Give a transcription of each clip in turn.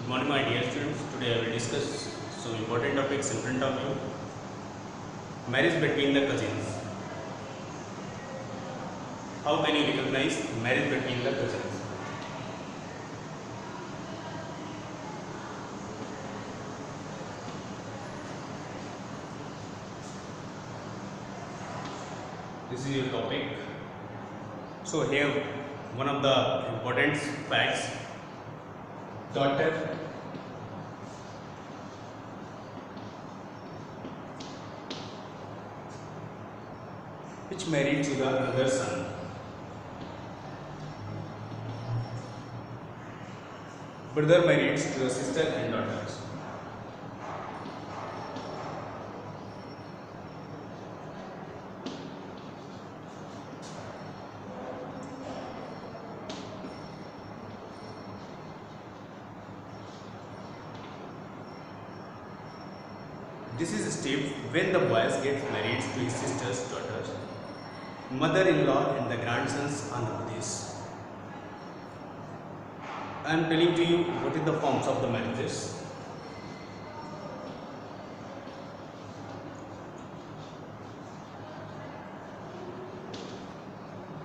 Good morning, my dear students. Today I will discuss some important topics in front of you. Marriage between the cousins. How can you recognize marriage between the cousins? This is your topic. So here one of the important facts. Daughter which married to the other son. Brother married to the sister and daughters. This is a step when the boys get married to his sister's daughters. Mother-in-law and the grandsons are noticed. I am telling to you what is the forms of the marriages.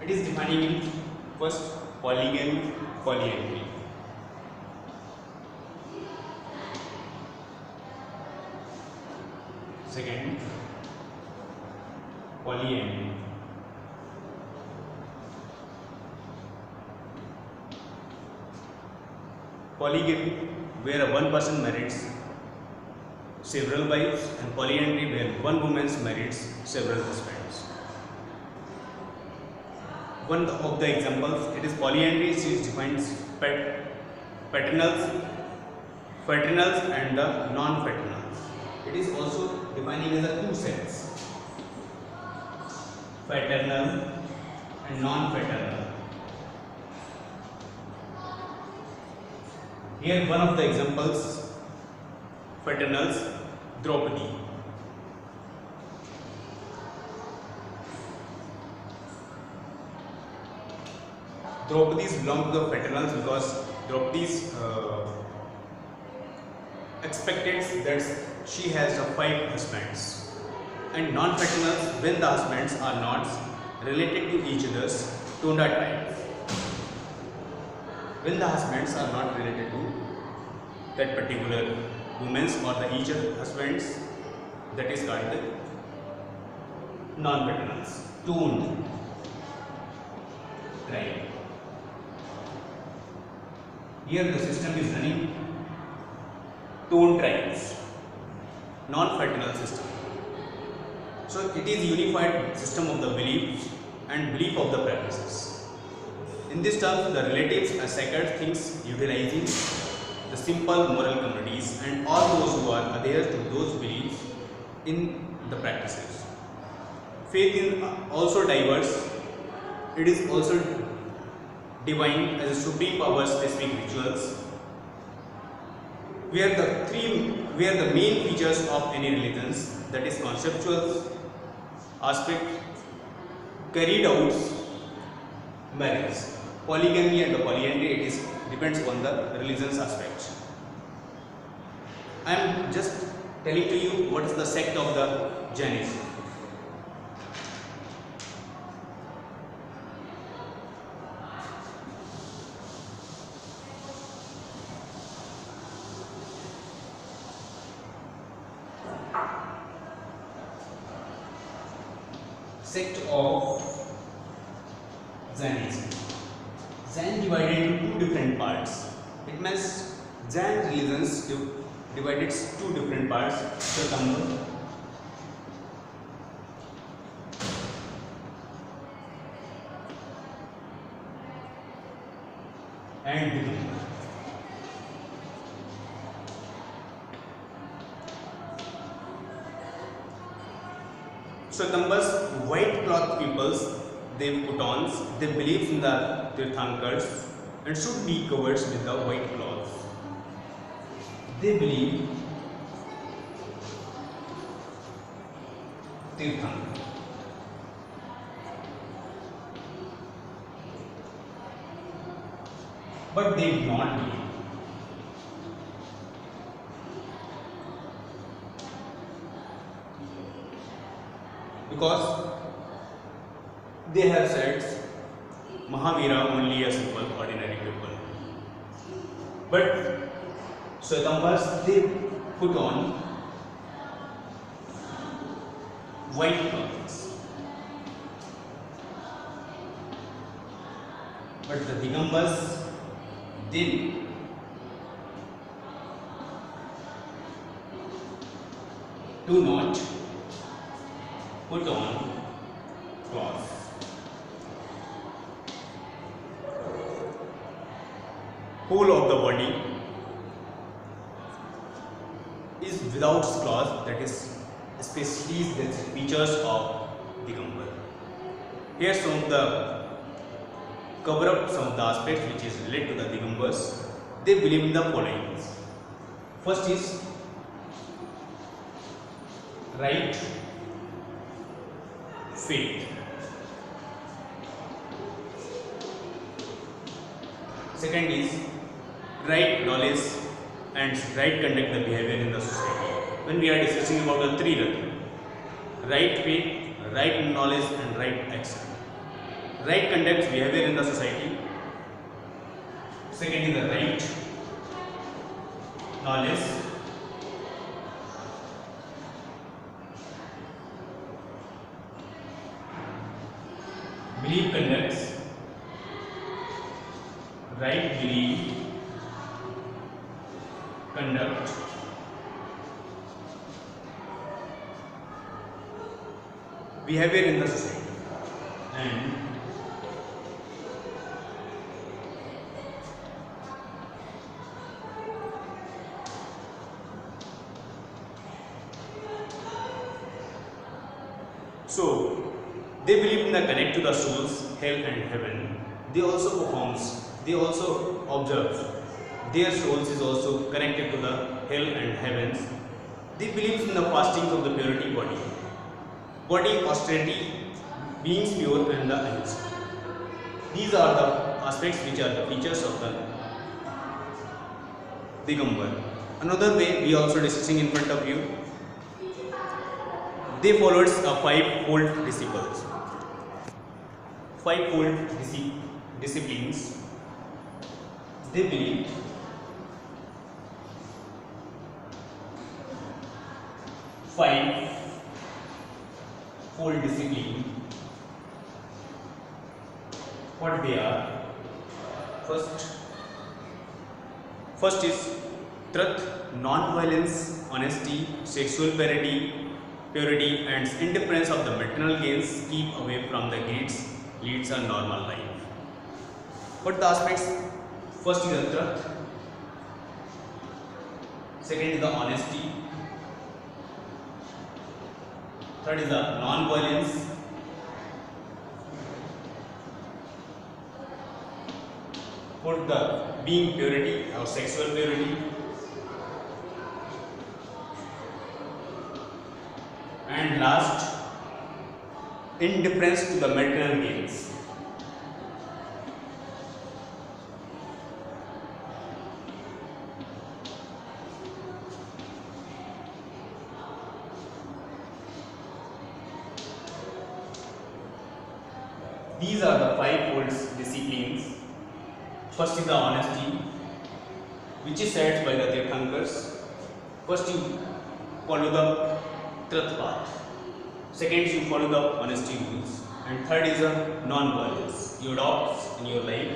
It is defining in first polygamy, polyandry. Second, polyandry. Polygamy, where one person marries several wives, and polyandry, where one woman marries several husbands. One of the examples, it is polyandry, she defines paternals, fraternals, and the non-fraternals. It is also defining as a two sets, fraternal and non-fraternal. Here one of the examples, fraternals, Draupadi. Draupadi's belong to the fraternals because Draupadi's expected that she has 5 husbands, and non-fraternals when the husbands are not related to each other's Tonda tribe. When the husbands are not related to that particular women's or the each husbands, that is called the non-fraternals, Toned tribe. Here the system is running Toned tribes, non-fraternal system. So it is unified system of the beliefs and belief of the practices. In this term, the relatives are sacred things utilizing the simple moral communities and all those who are adhere to those beliefs in the practices. Faith is also diverse. It is also divine as a supreme power specific rituals, where the main features of any religions, that is conceptual aspect, carried out marriage. Polygamy and the polyandry, it is depends on the religion's aspect. I am just telling to you what is the sect of the Jainism. Sect of Jainism. Jain divided into 2 different parts. It means Jain religions divided into 2 different parts: Swatambar and Digambar. Swatambars, white cloth peoples, they put on, they believe in the Tirthankars and should be covered with the white cloth. They believe Tirthankar. But they do not believe. because they have said Mahavira only a simple ordinary people. But Swetambars, they put on white clothes. But the Digambars, they do not put on cloth. Whole of the body is without cloth, that is especially the features of Digambar. Here some of the cover up some of the aspects which is related to the Digambars. They believe in the following. First is right faith. Second is right knowledge and right conduct the behavior in the society. When we are discussing about the three Ratna, right faith, right knowledge and right action. Right conduct behavior in the society. Second is the right knowledge. Belief conducts. Right belief conduct. Behavior in the society. And so they believe in the connect to the souls, hell and heaven. They also observe their souls is also connected to the hell and heavens. They believe in the fastings of the purity body austerity, beings pure and the ahimsa. These are the aspects which are the features of the Digambar. Another way we are also discussing in front of you. They followed a five-fold disciples. Five-fold disciplines. They believe five-fold discipline. What they are? First is truth, non-violence, honesty, sexual purity and indifference of the material gains, keep away from the gates, leads a normal life. What the aspects? First is the truth, second is the honesty, third is the non-violence, fourth the being purity or sexual purity, and last indifference to the material gains. These are the five-fold disciplines. First is the honesty, which is said by the Tirthankars. First you follow the truth path. Second, you follow the honesty rules. And third is a non-violence. You adopt in your life.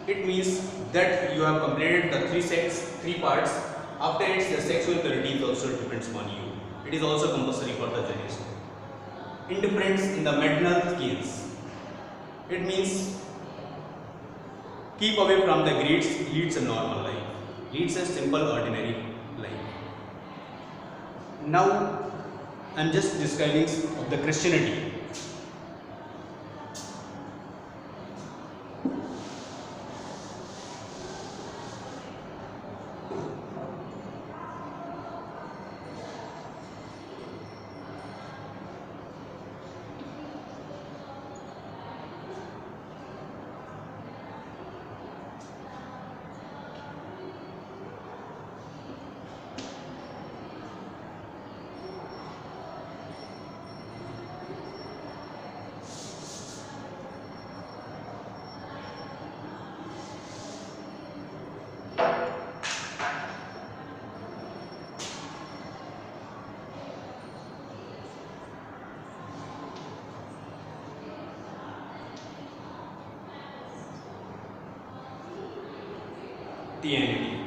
It means that you have completed the three parts. After it, the sexual purity also depends on you. It is also compulsory for the generation. Indifference in the material gains. It means keep away from the greeds, leads a normal life, leads a simple ordinary life. Now I am just describing of the Christianity. Christianity.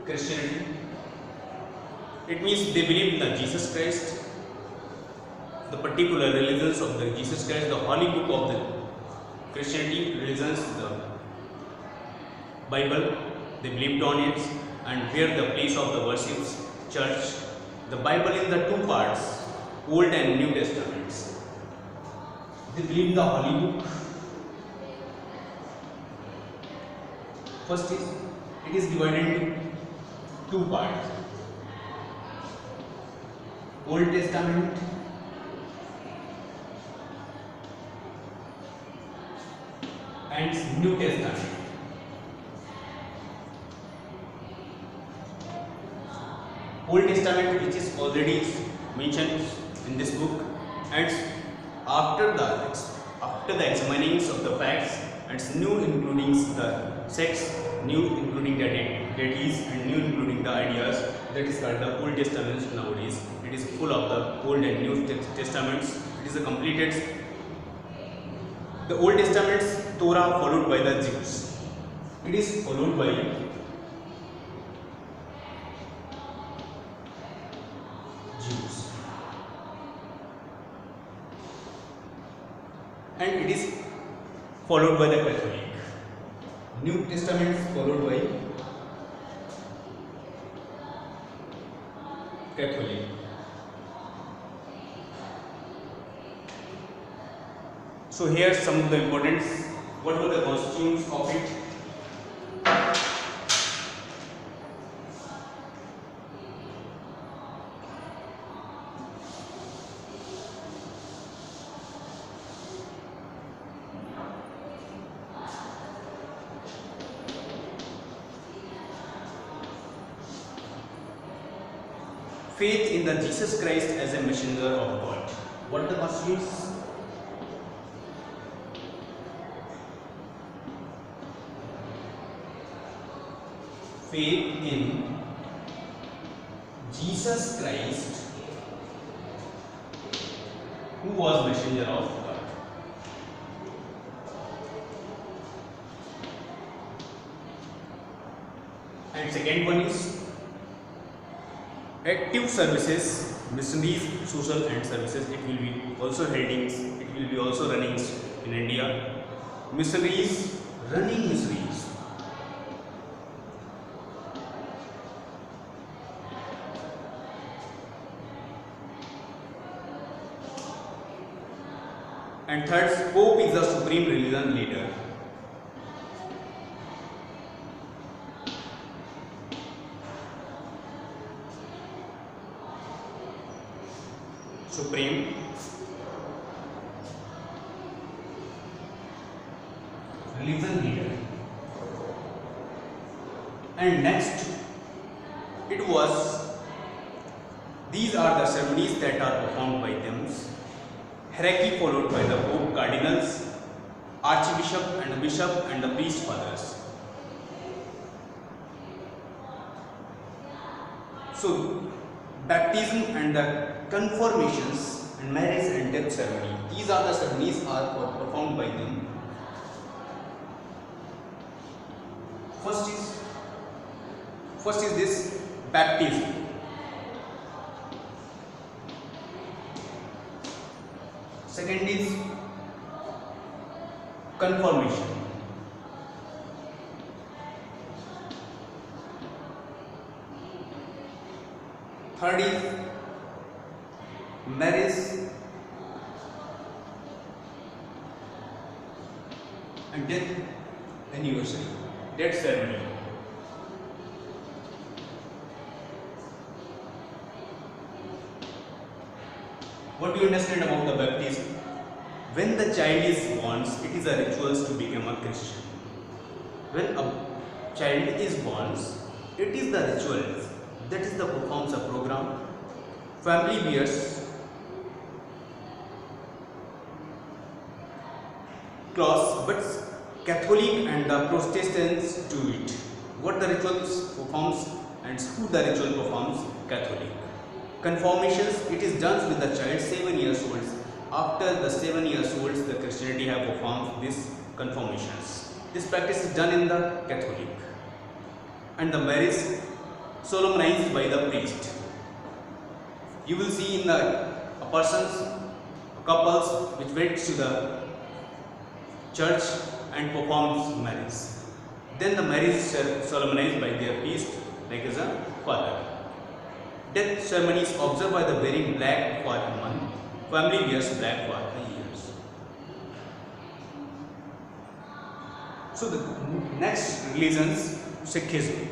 Christianity. It means they believe in the Jesus Christ, the particular religions of the Jesus Christ, the holy book of the Christianity religions, the Bible. They believed on it, and where the place of the worships, church. The Bible in the two parts, Old and New Testaments. They believe the holy book. First is, it is divided into two parts, Old Testament and New Testament. Old Testament, which is already mentioned in this book, and after the examinings of the facts, and new including the sects, new including the deities, and new including the ideas, that is called the Old Testament nowadays. It is full of the Old and New Testaments. It is a completed. The Old Testament's Torah followed by the Jews. It is followed by Jews, and it is followed by the Catholic. New Testament followed by Catholic. So here some of the importance. What were the constituents of it? Faith in the Jesus Christ as a messenger of God. What the constitutes? Faith in Jesus Christ, who was messenger of God. And second one is active services, missionaries, social and services. It will be also headings. It will be also runnings in India. Missionaries, running missionaries. And third, Pope is the supreme religion leader. Supreme religion leader. And next, these are the ceremonies that are performed by them. Hierarchy followed by the Pope, Cardinals, Archbishop and the Bishop and the Priest Fathers. So, baptism and the confirmations and marriage and death ceremony. These are the ceremonies are performed by them. First is this baptism. Second is confirmation. Third is marriage and death anniversary, death ceremony. What do you understand about the baptism? When the child is born, it is a ritual to become a Christian. When a child is born, it is the ritual that is the performs a program. Family wears cloths, but Catholic and the Protestants do it. What the rituals performs? and who the ritual performs? Catholic. Confirmations, it is done with the child 7 years old. After the 7 years old, the Christianity have performed these confirmations. This practice is done in the Catholic. And the marriage solemnized by the priest. You will see in the couples which went to the church and performs marriage. Then the marriage is solemnized by their priest, like as a father. Death ceremony is observed by the wearing black for a month. Family wears black for years. So the next religions, Sikhism.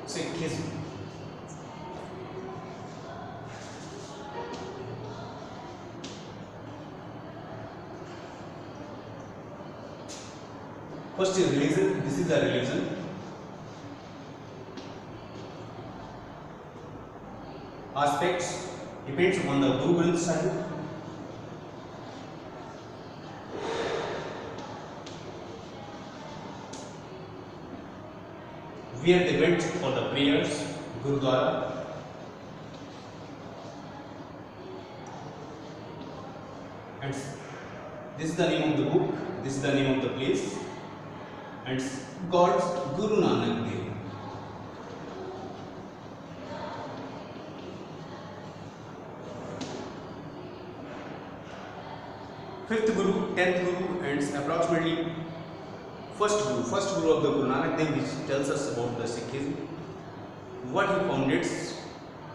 Sikhism. First is religion. This is the religion. Aspects depends on the Guru Granth Sahib. Where they went for the prayers, Gurudwara. And this is the name of the book, this is the name of the place, and God's Guru Nanak Dev. Fifth Guru, 10th Guru, and approximately first Guru of the Guru Nanak Dev, which tells us about the Sikhism. What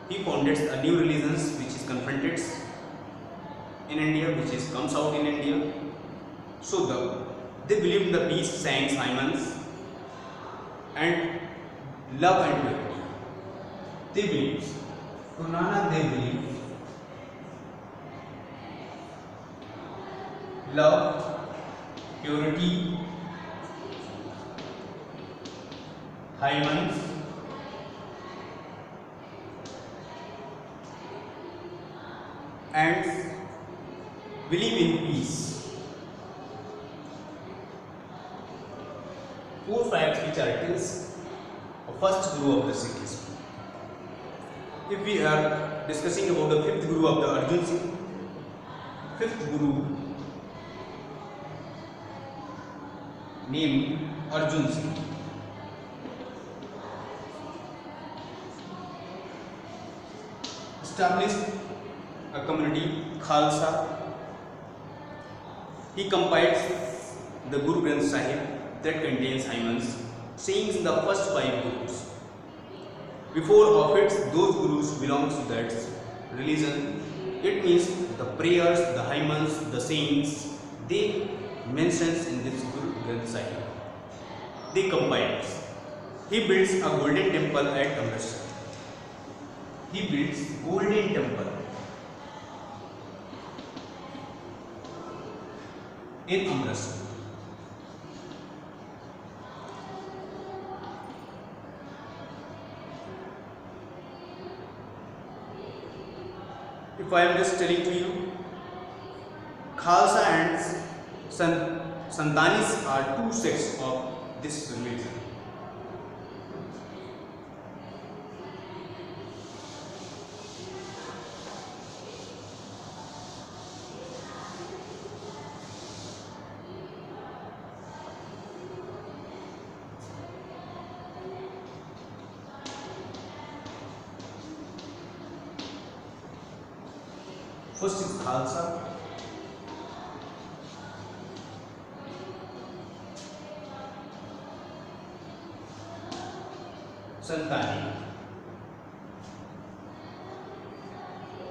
he founded a new religion which is confronted in India, which is comes out in India. So they believe in the peace, science, Simons, and love and purity. They believe, Guru Nanak Dev believe love, purity, Hymens, and believe in peace. 4 facts which are tales of first Guru of the Sikhism. If we are discussing about the 5th Guru of the Arjan Singh, 5th Guru named Arjan Singh. Established a community, Khalsa. He compiled the Guru Granth Sahib that contains hymns, sayings in the first 5 Gurus. Before of it, those Gurus belong to that religion. It means the prayers, the hymns, the sayings, they mentions in this Guru Granth Sahib. They compiled. He builds a golden temple at Amritsar. He builds golden temple in Amritsar. If I am just telling to you, Khalsa and Santanis are 2 sects of this religion. First is Khalsa,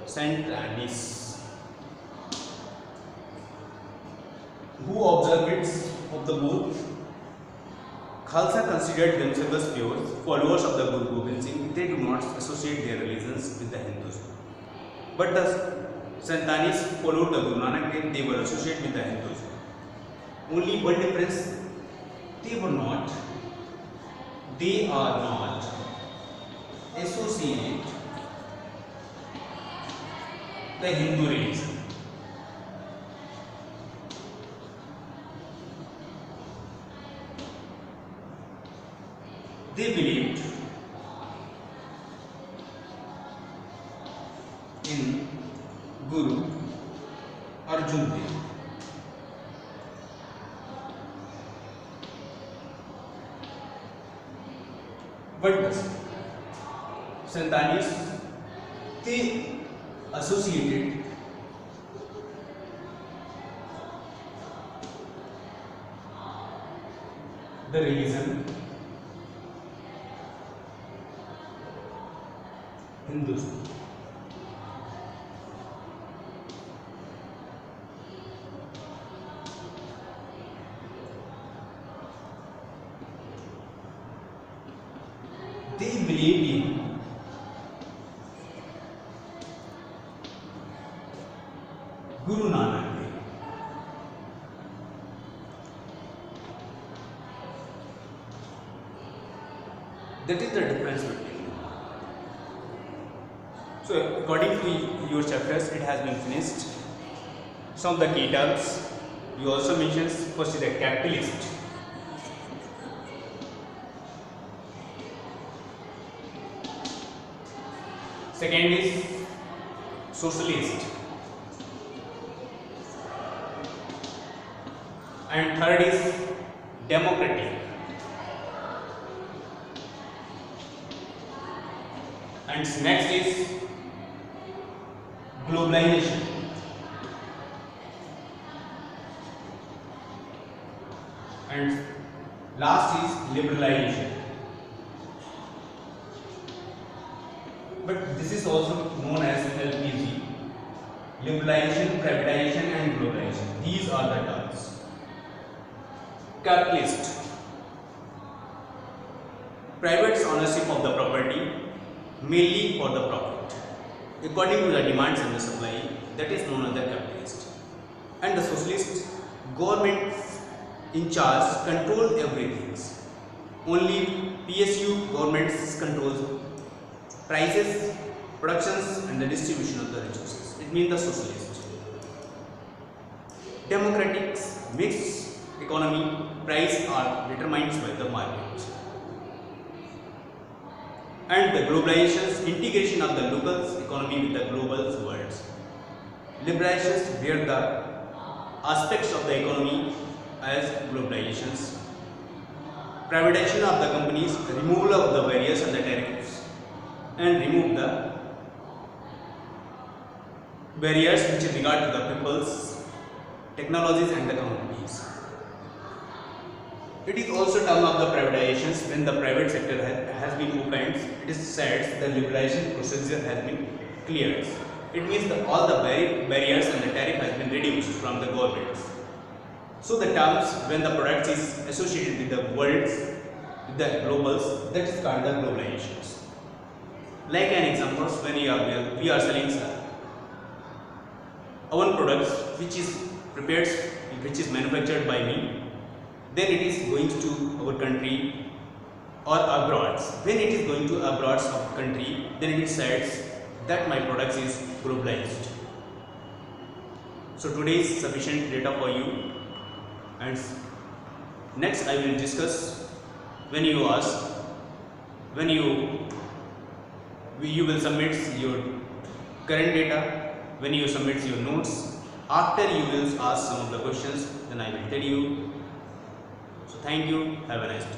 Santanis, who observe it of the both Khalsa considered themselves pure followers of the Guru Gobind Singh. They do not associate their religions with the Hindus. But the Santanis followed the Guru Nanak Dev. They were associated with the Hindus. Only one difference: they are not associate the Hindu religion. They believed in Guru Arjan Dev. But the Santanis, they associated the religion Hinduism. They believed in Guru Nanak Dev. That is the difference between them. So, according to your chapters, it has been finished. Some of the key terms you also mentioned. First is the capitalist. Second is socialist. And third is democratic. And next is globalization. And last is liberalization. But this is also known as LPG, liberalization, privatization and globalization. These are the terms. Capitalist, private ownership of the property mainly for the profit according to the demands and the supply, that is known as the capitalist. And the socialist, government in charge, control everything. Only PSU governments controls prices, productions and the distribution of the resources. It means the socialist. Democratic, mixed economy, price are determined by the market. And the globalization, integration of the local economy with the global world. Liberalizations, where the aspects of the economy as globalizations. Privatization of the companies, removal of the barriers and the tariffs, and remove the barriers which regard to the people's technologies and the communities. It is also term of the privatizations. When the private sector has been opened, it is said the liberalization procedure has been cleared. It means that all the barriers and the tariff has been reduced from the government. So the terms when the product is associated with the world, with the globals, that is called the globalizations. Like an example, when we are selling our products which is prepared, which is manufactured by me, then it is going to our country or abroad. When it is going to abroad of country, then it says that my product is globalized. So today is sufficient data for you, and next I will discuss when you ask, when you will submit your current data, when you submit your notes. After you will ask some of the questions, then I will tell you. So thank you, have a nice day.